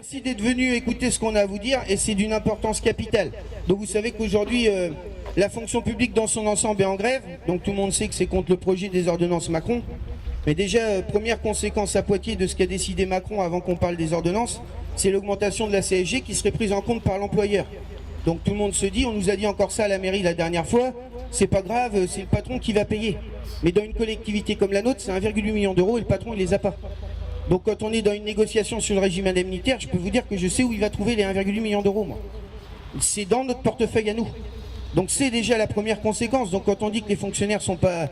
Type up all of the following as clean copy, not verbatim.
merci d'être venu écouter ce qu'on a à vous dire et c'est d'une importance capitale. Donc vous savez qu'aujourd'hui, la fonction publique dans son ensemble est en grève. Donc tout le monde sait que c'est contre le projet des ordonnances Macron. Mais déjà, première conséquence à Poitiers de ce qu'a décidé Macron avant qu'on parle des ordonnances, c'est l'augmentation de la CSG qui serait prise en compte par l'employeur. Donc tout le monde se dit, on nous a dit encore ça à la mairie la dernière fois, c'est pas grave, c'est le patron qui va payer. Mais dans une collectivité comme la nôtre, c'est 1,8 million d'euros et le patron il les a pas. Donc quand on est dans une négociation sur le régime indemnitaire, je peux vous dire que je sais où il va trouver les 1,8 million d'euros, moi. C'est dans notre portefeuille à nous. Donc c'est déjà la première conséquence. Donc quand on dit que les fonctionnaires sont pas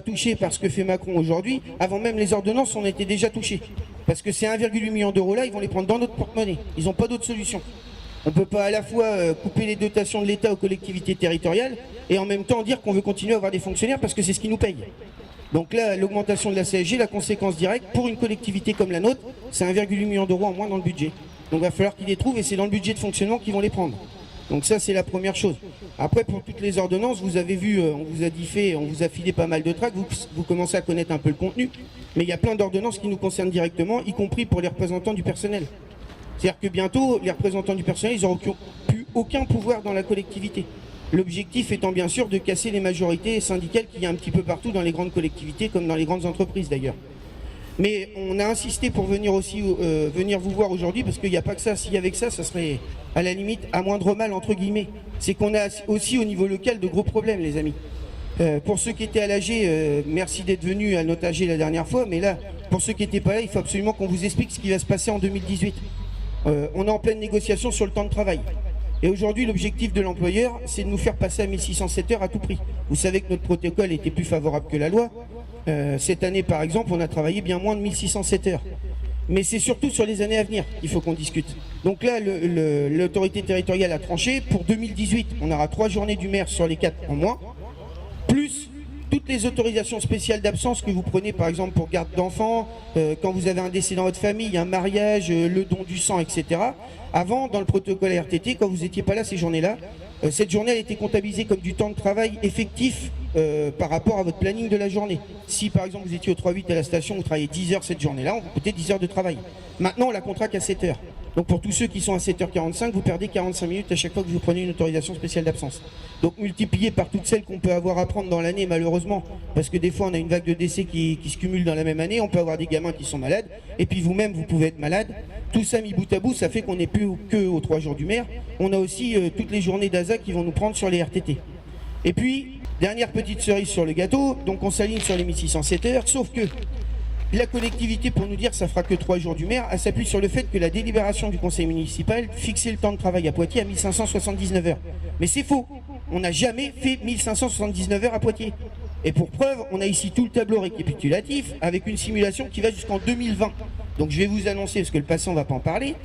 touchés par ce que fait Macron aujourd'hui, avant même les ordonnances, on était déjà touchés. Parce que ces 1,8 million d'euros là, ils vont les prendre dans notre porte-monnaie. Ils n'ont pas d'autre solution. On ne peut pas à la fois couper les dotations de l'État aux collectivités territoriales et en même temps dire qu'on veut continuer à avoir des fonctionnaires parce que c'est ce qui nous paye. Donc là, l'augmentation de la CSG, la conséquence directe, pour une collectivité comme la nôtre, c'est 1,8 million d'euros en moins dans le budget. Donc il va falloir qu'ils les trouvent et c'est dans le budget de fonctionnement qu'ils vont les prendre. Donc ça, c'est la première chose. Après, pour toutes les ordonnances, vous avez vu, on vous a dit on vous a filé pas mal de tracts, vous commencez à connaître un peu le contenu, mais il y a plein d'ordonnances qui nous concernent directement, y compris pour les représentants du personnel. C'est-à-dire que bientôt, les représentants du personnel, ils n'auront plus aucun pouvoir dans la collectivité. L'objectif étant bien sûr de casser les majorités syndicales qu'il y a un petit peu partout dans les grandes collectivités, comme dans les grandes entreprises d'ailleurs. Mais on a insisté pour venir aussi venir vous voir aujourd'hui, parce qu'il n'y a pas que ça. S'il y avait que ça serait à la limite à moindre mal, entre guillemets. C'est qu'on a aussi au niveau local de gros problèmes, les amis. Pour ceux qui étaient à l'AG, merci d'être venus à notre AG la dernière fois, mais là, pour ceux qui n'étaient pas là, il faut absolument qu'on vous explique ce qui va se passer en 2018. On est en pleine négociation sur le temps de travail. Et aujourd'hui, l'objectif de l'employeur, c'est de nous faire passer à 1607 heures à tout prix. Vous savez que notre protocole était plus favorable que la loi. Cette année, par exemple, on a travaillé bien moins de 1607 heures. Mais c'est surtout sur les années à venir qu'il faut qu'on discute. Donc là, l'autorité territoriale a tranché. Pour 2018, on aura 3 journées du maire sur les 4 en moins, plus toutes les autorisations spéciales d'absence que vous prenez, par exemple, pour garde d'enfants, quand vous avez un décès dans votre famille, un mariage, le don du sang, etc. Avant, dans le protocole RTT, quand vous n'étiez pas là ces journées-là, cette journée elle était comptabilisée comme du temps de travail effectif par rapport à votre planning de la journée. Si par exemple vous étiez au 3-8 à la station, vous travaillez 10 heures cette journée-là, on vous coûtait 10 heures de travail. Maintenant on la contracte à 7 heures. Donc pour tous ceux qui sont à 7h45, vous perdez 45 minutes à chaque fois que vous prenez une autorisation spéciale d'absence. Donc multiplié par toutes celles qu'on peut avoir à prendre dans l'année malheureusement, parce que des fois on a une vague de décès qui se cumule dans la même année, on peut avoir des gamins qui sont malades, et puis vous-même vous pouvez être malade. Tout ça mis bout à bout, ça fait qu'on n'est plus que aux 3 jours du maire. On a aussi toutes les journées d'ASA qui vont nous prendre sur les RTT. Et puis, dernière petite cerise sur le gâteau, donc on s'aligne sur les 1607 heures, sauf que la collectivité, pour nous dire que ça fera que 3 jours du maire, elle s'appuie sur le fait que la délibération du conseil municipal fixait le temps de travail à Poitiers à 1579 heures. Mais c'est faux, on n'a jamais fait 1579 heures à Poitiers. Et pour preuve, on a ici tout le tableau récapitulatif avec une simulation qui va jusqu'en 2020. Donc je vais vous annoncer, parce que le passé on ne va pas en parler,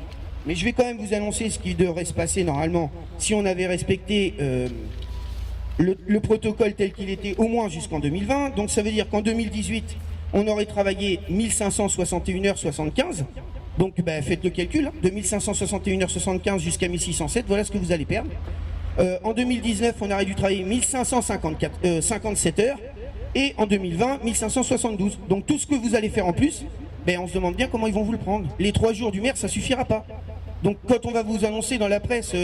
mais je vais quand même vous annoncer ce qui devrait se passer normalement si on avait respecté le protocole tel qu'il était au moins jusqu'en 2020. Donc ça veut dire qu'en 2018, on aurait travaillé 1561h75. Donc faites le calcul, hein, de 1561h75 jusqu'à 1607, voilà ce que vous allez perdre. En 2019, on aurait dû travailler 1557 heures. Et en 2020, 1572. Donc tout ce que vous allez faire en plus, on se demande bien comment ils vont vous le prendre. Les 3 jours du maire, ça suffira pas. Donc quand on va vous annoncer dans la presse,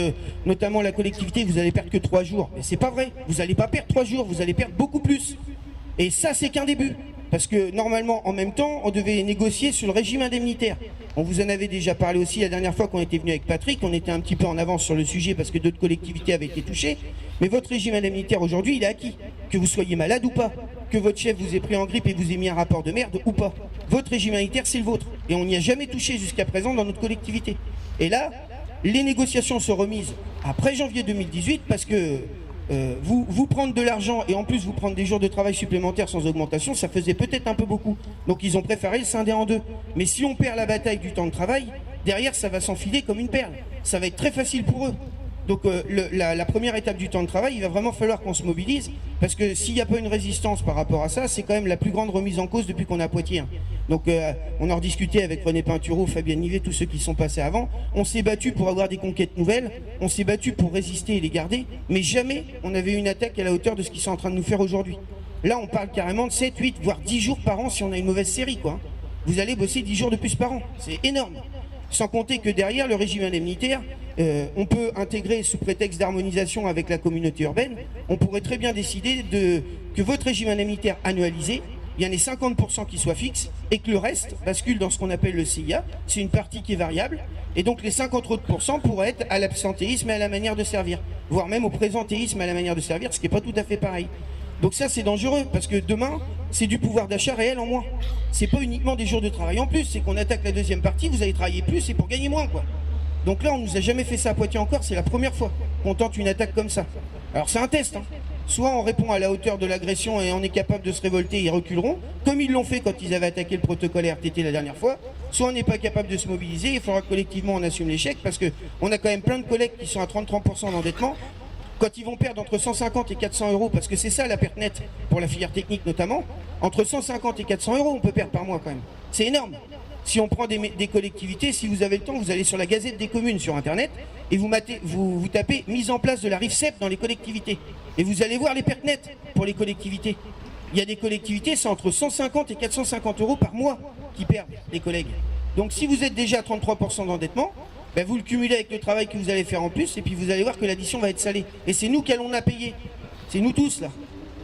notamment la collectivité, vous allez perdre que 3 jours. Mais c'est pas vrai, vous n'allez pas perdre 3 jours, vous allez perdre beaucoup plus. Et ça, c'est qu'un début. Parce que normalement, en même temps, on devait négocier sur le régime indemnitaire. On vous en avait déjà parlé aussi la dernière fois qu'on était venu avec Patrick. On était un petit peu en avance sur le sujet parce que d'autres collectivités avaient été touchées. Mais votre régime indemnitaire aujourd'hui, il est acquis. Que vous soyez malade ou pas, que votre chef vous ait pris en grippe et vous ait mis un rapport de merde ou pas. Votre régime indemnitaire, c'est le vôtre. Et on n'y a jamais touché jusqu'à présent dans notre collectivité. Et là, les négociations sont remises après janvier 2018 parce que vous prendre de l'argent et en plus vous prendre des jours de travail supplémentaires sans augmentation, ça faisait peut-être un peu beaucoup. Donc ils ont préféré le scinder en deux. Mais si on perd la bataille du temps de travail, derrière ça va s'enfiler comme une perle. Ça va être très facile pour eux. Donc la première étape du temps de travail, il va vraiment falloir qu'on se mobilise, parce que s'il n'y a pas une résistance par rapport à ça, c'est quand même la plus grande remise en cause depuis qu'on est à Poitiers. Hein. Donc on en rediscutait avec René Peintureau, Fabien Nivet, tous ceux qui sont passés avant. On s'est battu pour avoir des conquêtes nouvelles, on s'est battu pour résister et les garder, mais jamais on avait une attaque à la hauteur de ce qu'ils sont en train de nous faire aujourd'hui. Là on parle carrément de 7, 8, voire 10 jours par an si on a une mauvaise série, quoi. Vous allez bosser 10 jours de plus par an, c'est énorme. Sans compter que derrière le régime indemnitaire, on peut intégrer sous prétexte d'harmonisation avec la communauté urbaine, on pourrait très bien décider que votre régime indemnitaire annualisé, il y en ait 50% qui soient fixes et que le reste bascule dans ce qu'on appelle le CIA. C'est une partie qui est variable. Et donc les 50 autres pourcents pourraient être à l'absentéisme et à la manière de servir, voire même au présentéisme et à la manière de servir, ce qui n'est pas tout à fait pareil. Donc ça c'est dangereux parce que demain c'est du pouvoir d'achat réel en moins. C'est pas uniquement des jours de travail en plus, c'est qu'on attaque la deuxième partie, vous allez travailler plus et pour gagner moins quoi. Donc là on nous a jamais fait ça à Poitiers encore, c'est la première fois qu'on tente une attaque comme ça. Alors c'est un test, hein. Soit on répond à la hauteur de l'agression et on est capable de se révolter, ils reculeront, comme ils l'ont fait quand ils avaient attaqué le protocole RTT la dernière fois. Soit on n'est pas capable de se mobiliser, il faudra collectivement on assume l'échec parce qu'on a quand même plein de collègues qui sont à 33% d'endettement. Quand ils vont perdre entre 150 et 400 euros, parce que c'est ça la perte nette pour la filière technique notamment, entre 150 et 400 euros on peut perdre par mois quand même. C'est énorme. Si on prend des collectivités, si vous avez le temps, vous allez sur la Gazette des communes sur Internet et vous tapez mise en place de la RIFSEP dans les collectivités. Et vous allez voir les pertes nettes pour les collectivités. Il y a des collectivités, c'est entre 150 et 450 euros par mois qui perdent les collègues. Donc si vous êtes déjà à 33% d'endettement, ben vous le cumulez avec le travail que vous allez faire en plus et puis vous allez voir que l'addition va être salée. Et c'est nous qui allons la payer. C'est nous tous là.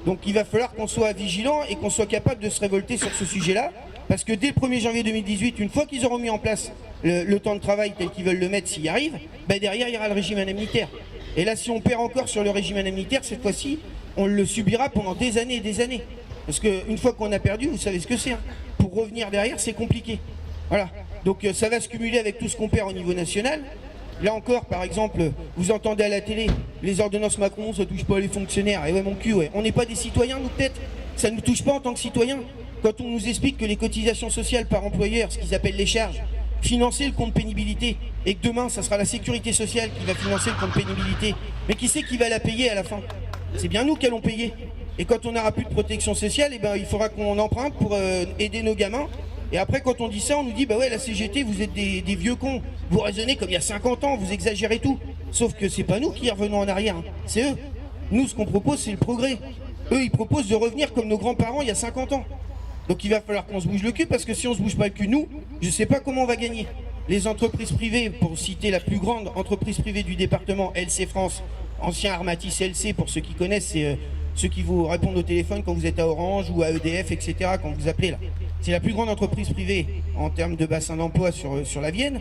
Donc il va falloir qu'on soit vigilants et qu'on soit capable de se révolter sur ce sujet-là. Parce que dès le 1er janvier 2018, une fois qu'ils auront mis en place le temps de travail tel qu'ils veulent le mettre s'il y arrive, ben derrière il y aura le régime indemnitaire. Et là si on perd encore sur le régime indemnitaire, cette fois-ci, on le subira pendant des années et des années. Parce qu'une fois qu'on a perdu, vous savez ce que c'est. Hein. Pour revenir derrière, c'est compliqué. Voilà. Donc ça va se cumuler avec tout ce qu'on perd au niveau national. Là encore, par exemple, vous entendez à la télé, les ordonnances Macron, ça touche pas les fonctionnaires. Et ouais, mon cul, ouais. On n'est pas des citoyens, nous, peut-être. Ça ne nous touche pas en tant que citoyens. Quand on nous explique que les cotisations sociales par employeur, ce qu'ils appellent les charges, financer le compte pénibilité, et que demain, ça sera la sécurité sociale qui va financer le compte pénibilité, mais qui c'est qui va la payer à la fin? C'est bien nous qui allons payer. Et quand on n'aura plus de protection sociale, eh ben, il faudra qu'on emprunte pour aider nos gamins. Et après, quand on dit ça, on nous dit, bah ouais, la CGT, vous êtes des vieux cons. Vous raisonnez comme il y a 50 ans, vous exagérez tout. Sauf que c'est pas nous qui revenons en arrière, hein. C'est eux. Nous, ce qu'on propose, c'est le progrès. Eux, ils proposent de revenir comme nos grands-parents il y a 50 ans. Donc il va falloir qu'on se bouge le cul, parce que si on se bouge pas le cul, nous, je ne sais pas comment on va gagner. Les entreprises privées, pour citer la plus grande entreprise privée du département, LC France, ancien Armatis LC, pour ceux qui connaissent, c'est ceux qui vous répondent au téléphone quand vous êtes à Orange ou à EDF, etc., quand vous appelez là. C'est la plus grande entreprise privée en termes de bassin d'emploi sur la Vienne.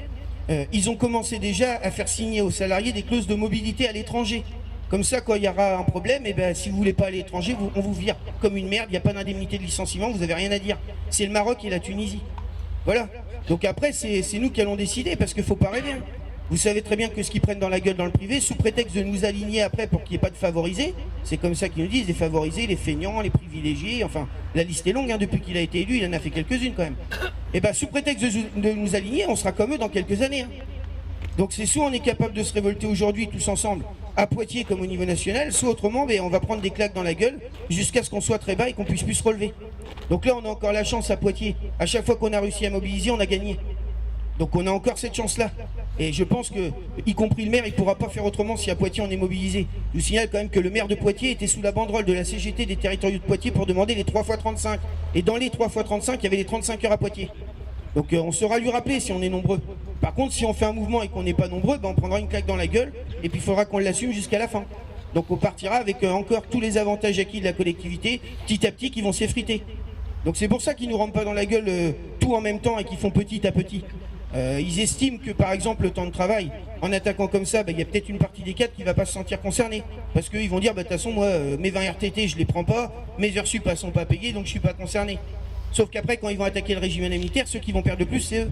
Ils ont commencé déjà à faire signer aux salariés des clauses de mobilité à l'étranger. Comme ça, quand il y aura un problème, eh ben, si vous ne voulez pas aller à l'étranger, on vous vire comme une merde, il n'y a pas d'indemnité de licenciement, vous n'avez rien à dire. C'est le Maroc et la Tunisie. Voilà. Donc après, c'est nous qui allons décider, parce qu'il ne faut pas rêver. Hein. Vous savez très bien que ce qu'ils prennent dans la gueule dans le privé, sous prétexte de nous aligner après pour qu'il n'y ait pas de favorisés, c'est comme ça qu'ils nous disent, les favorisés, les feignants, les privilégiés, enfin, la liste est longue, hein, depuis qu'il a été élu, il en a fait quelques-unes quand même. Et bien, sous prétexte de nous aligner, on sera comme eux dans quelques années. Hein. Donc c'est soit on est capable de se révolter aujourd'hui tous ensemble, à Poitiers comme au niveau national, soit autrement on va prendre des claques dans la gueule jusqu'à ce qu'on soit très bas et qu'on puisse plus se relever. Donc là on a encore la chance à Poitiers, à chaque fois qu'on a réussi à mobiliser, on a gagné. Donc on a encore cette chance-là. Et je pense que, y compris le maire, il ne pourra pas faire autrement si à Poitiers on est mobilisé. Je vous signale quand même que le maire de Poitiers était sous la banderole de la CGT des territoriaux de Poitiers pour demander les 3x35. Et dans les 3x35, il y avait les 35 heures à Poitiers. Donc on saura lui rappeler si on est nombreux. Par contre, si on fait un mouvement et qu'on n'est pas nombreux, on prendra une claque dans la gueule et puis il faudra qu'on l'assume jusqu'à la fin. Donc on partira avec encore tous les avantages acquis de la collectivité, petit à petit, qui vont s'effriter. Donc c'est pour ça qu'ils ne nous rentrent pas dans la gueule tout en même temps et qu'ils font petit à petit. Ils estiment que par exemple le temps de travail, en attaquant comme ça, il y a peut-être une partie des cadres qui ne va pas se sentir concernée. Parce qu'ils vont dire, de toute façon, moi, mes 20 RTT, je ne les prends pas, mes heures sup ne sont pas payées, donc je ne suis pas concerné. Sauf qu'après, quand ils vont attaquer le régime indemnitaire, ceux qui vont perdre le plus, c'est eux.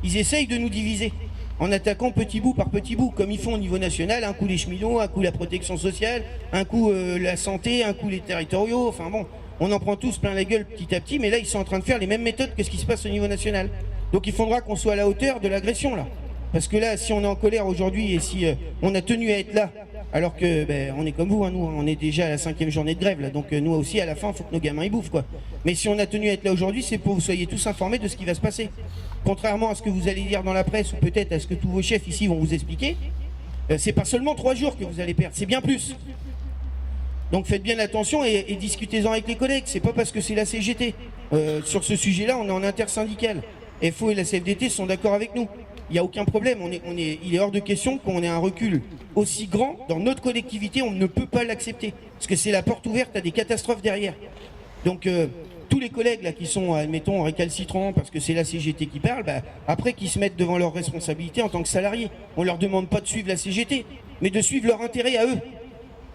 Ils essayent de nous diviser, en attaquant petit bout par petit bout, comme ils font au niveau national, un coup les cheminots, un coup la protection sociale, un coup la santé, un coup les territoriaux, enfin bon, on en prend tous plein la gueule petit à petit, mais là ils sont en train de faire les mêmes méthodes que ce qui se passe au niveau national. Donc il faudra qu'on soit à la hauteur de l'agression là. Parce que là, si on est en colère aujourd'hui et si on a tenu à être là, alors que on est comme vous, hein, nous, on est déjà à la 5e journée de grève là, donc nous aussi à la fin, il faut que nos gamins y bouffent quoi. Mais si on a tenu à être là aujourd'hui, c'est pour que vous soyez tous informés de ce qui va se passer. Contrairement à ce que vous allez lire dans la presse ou peut-être à ce que tous vos chefs ici vont vous expliquer, c'est pas seulement 3 jours que vous allez perdre, c'est bien plus. Donc faites bien attention et discutez-en avec les collègues, c'est pas parce que c'est la CGT. Sur ce sujet-là, on est en intersyndical. FO et la CFDT sont d'accord avec nous. Il n'y a aucun problème. Il est hors de question qu'on ait un recul aussi grand dans notre collectivité. On ne peut pas l'accepter. Parce que c'est la porte ouverte à des catastrophes derrière. Donc, tous les collègues là, qui sont, admettons, récalcitrants, parce que c'est la CGT qui parle, après qu'ils se mettent devant leurs responsabilités en tant que salariés. On ne leur demande pas de suivre la CGT, mais de suivre leur intérêt à eux.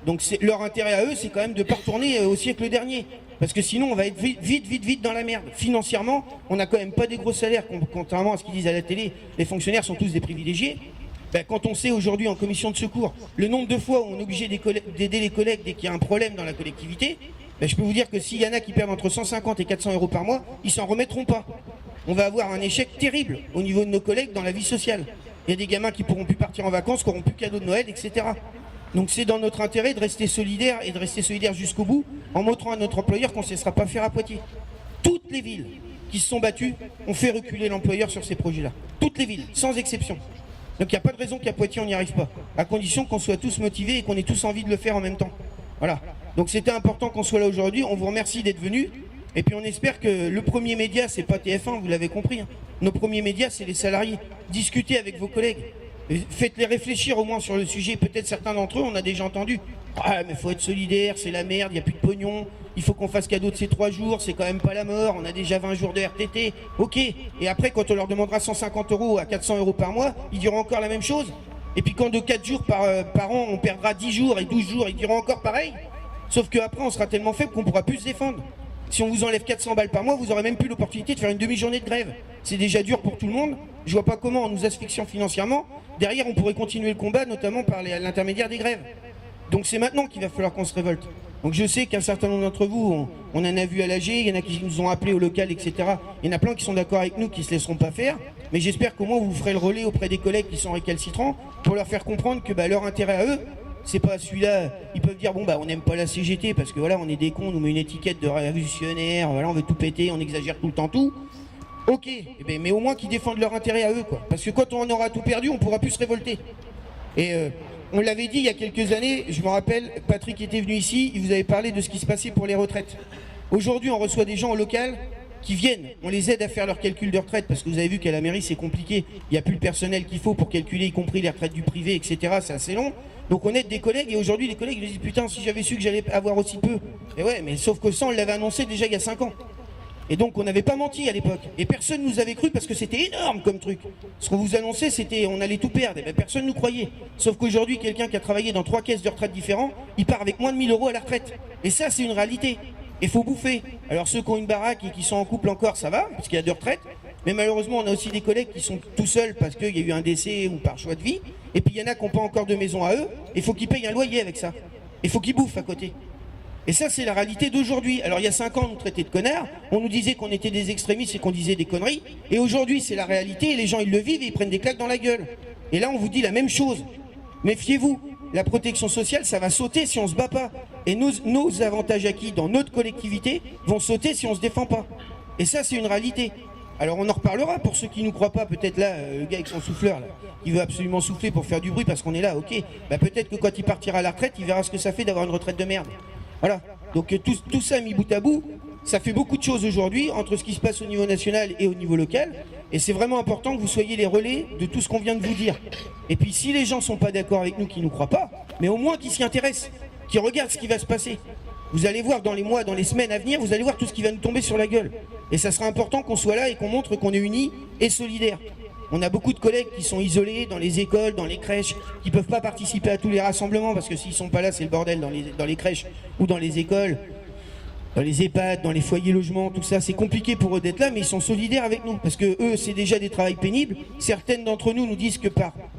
Donc leur intérêt à eux, c'est quand même de ne pas retourner au siècle dernier. Parce que sinon, on va être vite dans la merde. Financièrement, on n'a quand même pas des gros salaires, contrairement à ce qu'ils disent à la télé. Les fonctionnaires sont tous des privilégiés. Quand on sait aujourd'hui en commission de secours le nombre de fois où on est obligé d'aider les collègues dès qu'il y a un problème dans la collectivité, je peux vous dire que s'il y en a qui perdent entre 150 et 400 euros par mois, ils s'en remettront pas. On va avoir un échec terrible au niveau de nos collègues dans la vie sociale. Il y a des gamins qui pourront plus partir en vacances, qui n'auront plus de cadeaux de Noël, etc. Donc c'est dans notre intérêt de rester solidaire et de rester solidaire jusqu'au bout en montrant à notre employeur qu'on ne se laissera pas faire à Poitiers. Toutes les villes qui se sont battues ont fait reculer l'employeur sur ces projets-là. Toutes les villes, sans exception. Donc il n'y a pas de raison qu'à Poitiers on n'y arrive pas, à condition qu'on soit tous motivés et qu'on ait tous envie de le faire en même temps. Voilà. Donc c'était important qu'on soit là aujourd'hui. On vous remercie d'être venus. Et puis on espère que le premier média, c'est pas TF1, vous l'avez compris. Nos premiers médias, c'est les salariés. Discutez avec vos collègues. Faites-les réfléchir au moins sur le sujet. Peut-être certains d'entre eux, on a déjà entendu. Ah, mais faut être solidaire, c'est la merde, il n'y a plus de pognon. Il faut qu'on fasse cadeau de ces 3 jours, c'est quand même pas la mort. On a déjà 20 jours de RTT. Ok. Et après, quand on leur demandera 150 euros à 400 euros par mois, ils diront encore la même chose. Et puis quand de 4 jours par an, on perdra 10 jours et 12 jours, ils diront encore pareil. Sauf qu'après, on sera tellement faible qu'on ne pourra plus se défendre. Si on vous enlève 400 balles par mois, vous n'aurez même plus l'opportunité de faire une demi-journée de grève. C'est déjà dur pour tout le monde. Je vois pas comment, en nous asphyxiant financièrement, derrière on pourrait continuer le combat, notamment par l'intermédiaire des grèves. Donc c'est maintenant qu'il va falloir qu'on se révolte. Donc je sais qu'un certain nombre d'entre vous, on en a vu à l'AG, il y en a qui nous ont appelés au local, etc. Il y en a plein qui sont d'accord avec nous, qui ne se laisseront pas faire. Mais j'espère qu'au moins vous ferez le relais auprès des collègues qui sont récalcitrants pour leur faire comprendre que leur intérêt à eux, c'est pas celui-là. Ils peuvent dire bon on n'aime pas la CGT parce que voilà on est des cons, on nous met une étiquette de révolutionnaire, voilà on veut tout péter, on exagère tout le temps tout. Ok, mais au moins qu'ils défendent leur intérêt à eux quoi. Parce que quand on aura tout perdu, on pourra plus se révolter. Et on l'avait dit il y a quelques années, je me rappelle, Patrick était venu ici, il vous avait parlé de ce qui se passait pour les retraites. Aujourd'hui on reçoit des gens au local qui viennent, on les aide à faire leur calcul de retraite parce que vous avez vu qu'à la mairie c'est compliqué, il n'y a plus le personnel qu'il faut pour calculer y compris les retraites du privé, etc. C'est assez long. Donc on aide des collègues et aujourd'hui les collègues ils disent putain si j'avais su que j'allais avoir aussi peu. Et ouais mais sauf que ça on l'avait annoncé déjà il y a 5 ans. Et donc on n'avait pas menti à l'époque. Et personne nous avait cru parce que c'était énorme comme truc. Ce qu'on vous annonçait c'était on allait tout perdre. Et personne nous croyait. Sauf qu'aujourd'hui quelqu'un qui a travaillé dans 3 caisses de retraite différentes, il part avec moins de 1000 euros à la retraite. Et ça c'est une réalité. Et faut bouffer. Alors ceux qui ont une baraque et qui sont en couple encore ça va, parce qu'il y a 2 retraites. Mais malheureusement on a aussi des collègues qui sont tout seuls parce qu'il y a eu un décès ou par choix de vie. Et puis il y en a qui n'ont pas encore de maison à eux. Et il faut qu'ils payent un loyer avec ça. Il faut qu'ils bouffent à côté. Et ça, c'est la réalité d'aujourd'hui. Alors, il y a 5 ans, on nous traitait de connards, on nous disait qu'on était des extrémistes et qu'on disait des conneries. Et aujourd'hui, c'est la réalité, et les gens, ils le vivent et ils prennent des claques dans la gueule. Et là, on vous dit la même chose. Méfiez-vous, la protection sociale, ça va sauter si on ne se bat pas. Et nos avantages acquis dans notre collectivité vont sauter si on ne se défend pas. Et ça, c'est une réalité. Alors, on en reparlera pour ceux qui ne nous croient pas. Peut-être là, le gars avec son souffleur, là, qui veut absolument souffler pour faire du bruit parce qu'on est là, ok. Peut-être que quand il partira à la retraite, il verra ce que ça fait d'avoir une retraite de merde. Voilà, donc tout ça mis bout à bout, ça fait beaucoup de choses aujourd'hui entre ce qui se passe au niveau national et au niveau local. Et c'est vraiment important que vous soyez les relais de tout ce qu'on vient de vous dire. Et puis si les gens ne sont pas d'accord avec nous, qui ne nous croient pas, mais au moins qu'ils s'y intéressent, qu'ils regardent ce qui va se passer. Vous allez voir dans les mois, dans les semaines à venir, vous allez voir tout ce qui va nous tomber sur la gueule. Et ça sera important qu'on soit là et qu'on montre qu'on est unis et solidaires. On a beaucoup de collègues qui sont isolés dans les écoles, dans les crèches, qui ne peuvent pas participer à tous les rassemblements parce que s'ils ne sont pas là, c'est le bordel dans les crèches ou dans les écoles, dans les EHPAD, dans les foyers logements, tout ça. C'est compliqué pour eux d'être là, mais ils sont solidaires avec nous parce que eux, c'est déjà des travails pénibles. Certaines d'entre nous nous disent que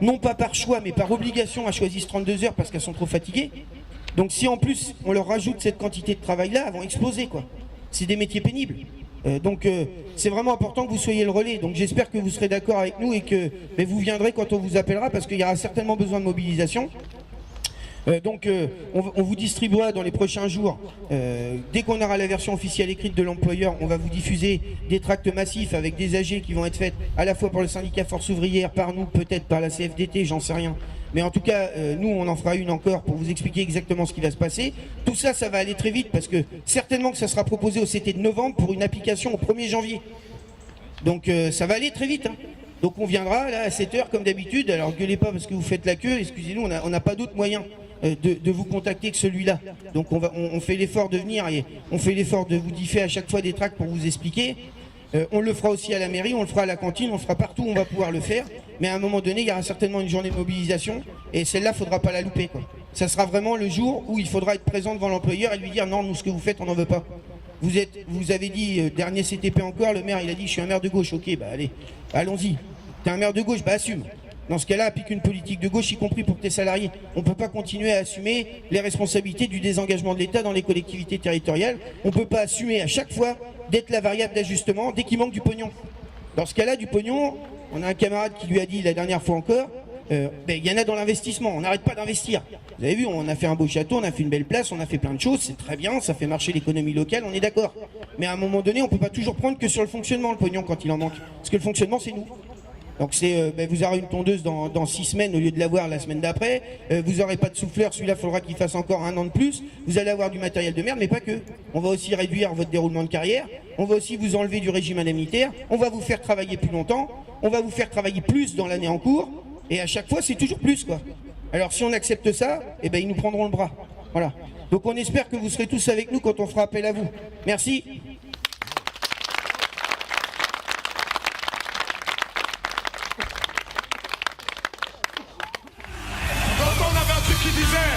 non pas par choix, mais par obligation, elles choisissent 32 heures parce qu'elles sont trop fatiguées. Donc si en plus on leur rajoute cette quantité de travail-là, elles vont exploser quoi. C'est des métiers pénibles. Donc c'est vraiment important que vous soyez le relais. Donc j'espère que vous serez d'accord avec nous et que vous viendrez quand on vous appellera parce qu'il y aura certainement besoin de mobilisation. On vous distribuera dans les prochains jours, dès qu'on aura la version officielle écrite de l'employeur, on va vous diffuser des tracts massifs avec des AG qui vont être faites à la fois par le syndicat Force Ouvrière, par nous, peut-être par la CFDT, j'en sais rien. Mais en tout cas, nous, on en fera une encore pour vous expliquer exactement ce qui va se passer. Tout ça, ça va aller très vite parce que certainement que ça sera proposé au CT de novembre pour une application au 1er janvier. Donc ça va aller très vite. Hein. Donc on viendra là à 7 heures comme d'habitude. Alors gueulez pas parce que vous faites la queue, excusez-nous, on n'a pas d'autre moyen de vous contacter que celui-là. Donc on fait l'effort de venir et on fait l'effort de vous differ à chaque fois des tracts pour vous expliquer. On le fera aussi à la mairie, on le fera à la cantine, on le fera partout, on va pouvoir le faire. Mais à un moment donné, il y aura certainement une journée de mobilisation et celle-là, il ne faudra pas la louper, quoi. Ça sera vraiment le jour où il faudra être présent devant l'employeur et lui dire non, nous ce que vous faites, on n'en veut pas. Vous avez dit, dernier CTP encore, le maire il a dit je suis un maire de gauche, ok, bah allez, allons-y. T'es un maire de gauche, bah assume. Dans ce cas-là, applique une politique de gauche, y compris pour tes salariés. On ne peut pas continuer à assumer les responsabilités du désengagement de l'État dans les collectivités territoriales. On ne peut pas assumer à chaque fois d'être la variable d'ajustement dès qu'il manque du pognon. Dans ce cas-là, du pognon, on a un camarade qui lui a dit la dernière fois encore, il y en a dans l'investissement, on n'arrête pas d'investir. Vous avez vu, on a fait un beau château, on a fait une belle place, on a fait plein de choses, c'est très bien, ça fait marcher l'économie locale, on est d'accord. Mais à un moment donné, on ne peut pas toujours prendre que sur le fonctionnement, le pognon, quand il en manque. Parce que le fonctionnement, c'est nous. Donc vous aurez une tondeuse dans 6 semaines au lieu de l'avoir la semaine d'après. Vous n'aurez pas de souffleur, celui-là, il faudra qu'il fasse encore 1 an de plus. Vous allez avoir du matériel de merde, mais pas que. On va aussi réduire votre déroulement de carrière. On va aussi vous enlever du régime indemnitaire. On va vous faire travailler plus longtemps. On va vous faire travailler plus dans l'année en cours. Et à chaque fois, c'est toujours plus, quoi. Alors si on accepte ça, ils nous prendront le bras. Voilà. Donc on espère que vous serez tous avec nous quand on fera appel à vous. Merci. Qui disait